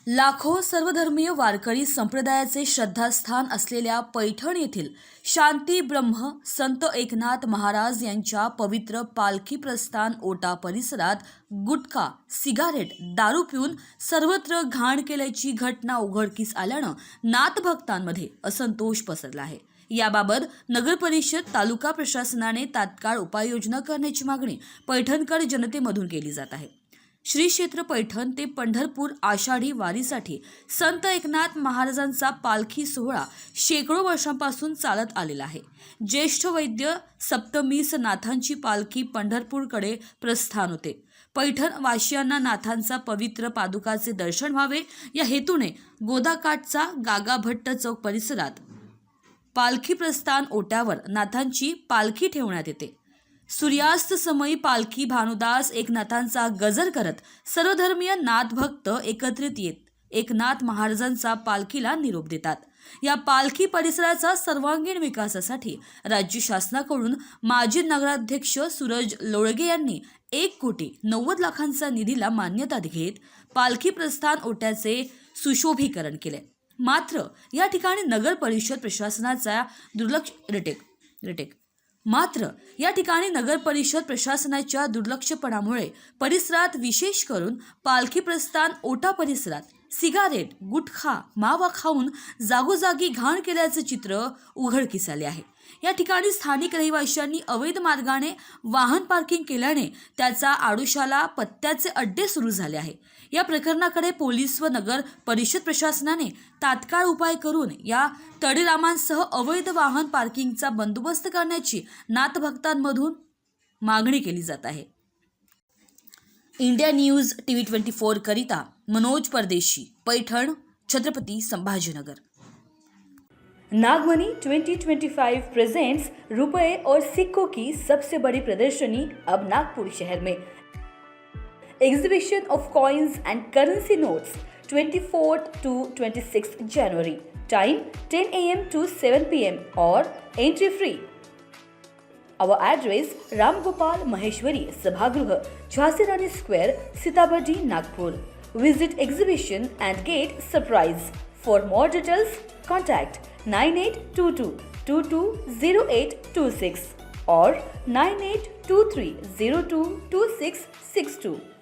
लाखो सर्वधर्मीय वारकरी संप्रदायाचे श्रद्धास्थान असलेल्या पैठण येथील शांती ब्रह्म संत एकनाथ महाराज यांच्या पवित्र पालखी प्रस्थान ओटा परिसरात गुटखा, सिगारेट, दारू पिऊन सर्वत्र घाण केल्याची घटना उघडकीस आल्यानं नाथभक्तांमध्ये असंतोष पसरला आहे। याबाबत नगर परिषद, तालुका प्रशासनाने तात्काळ उपाययोजना करण्याची मागणी पैठणकर जनतेमधून केली जात आहे। श्री क्षेत्र पैठण ते पंढरपूर आषाढी वारीसाठी संत एकनाथ महाराजांचा पालखी सोहळा शेकडो वर्षांपासून चालत आलेला आहे। ज्येष्ठ वैद्य सप्तमीस नाथांची पालखी पंढरपूरकडे प्रस्थान होते। पैठण वासियांना नाथांचा पवित्र पादुकाचे दर्शन व्हावे या हेतूने गोदाकाठचा गागा भट्ट चौक परिसरात पालखी प्रस्थान ओट्यावर नाथांची पालखी ठेवण्यात येते। सूर्यास्त समयी पालखी भानुदास एकनाथांचा गजर करत सर्वधर्मीय नाथभक्त एकत्रित येत एकनाथ महाराजांचा पालखीला निरोप देतात। या पालखी परिसराचा सर्वांगीण विकासासाठी राज्य शासनाकडून माजी नगराध्यक्ष सूरज लोळगे यांनी 1,90,00,000चा निधीला मान्यता घेत पालखी प्रस्थान ओट्याचे सुशोभीकरण केले। मात्र या ठिकाणी नगर परिषद प्रशासनाचा प्रशासनाच्या दुर्लक्षपणामुळे परिसरात विशेष करून पालखी प्रस्थान ओटा परिसरात सिगारेट, गुटखा, मावा खाऊन जागोजागी घाण केल्याचे चित्र उघडकीस आले आहे। या ठिकाणी स्थानिक रहिवाशांनी अवैध मार्गाने वाहन पार्किंग केल्याने त्याचा आडोशाला पत्त्याचे अड्डे सुरू झाले आहे। या प्रकरणाकडे पोलीस व नगर परिषद प्रशासनाने तात्काळ उपाय करून या तडेरामांसह अवैध वाहन पार्किंगचा बंदोबस्त करण्याची नाथभक्तांमधून मागणी केली जात आहे। इंडिया न्यूज टीव्ही 24 करिता मनोज परदेशी, पैठण, छत्रपति संभाजीनगर। नागमनी 2025 प्रेजेंट्स रुपए और सिक्कों की सबसे बड़ी प्रदर्शनी अब नागपुर शहर में। Exhibition of coins end currency notes 24 to 26 January। Time 10 AM to 7 PM और entry free. Our address Ram Gopal Maheshwari Sabhagruh, Jhansi Rani Square, Sitabardi, Nagpur। Visit exhibition and get surprise। For more details, contact 9822 220826 or 9823022662।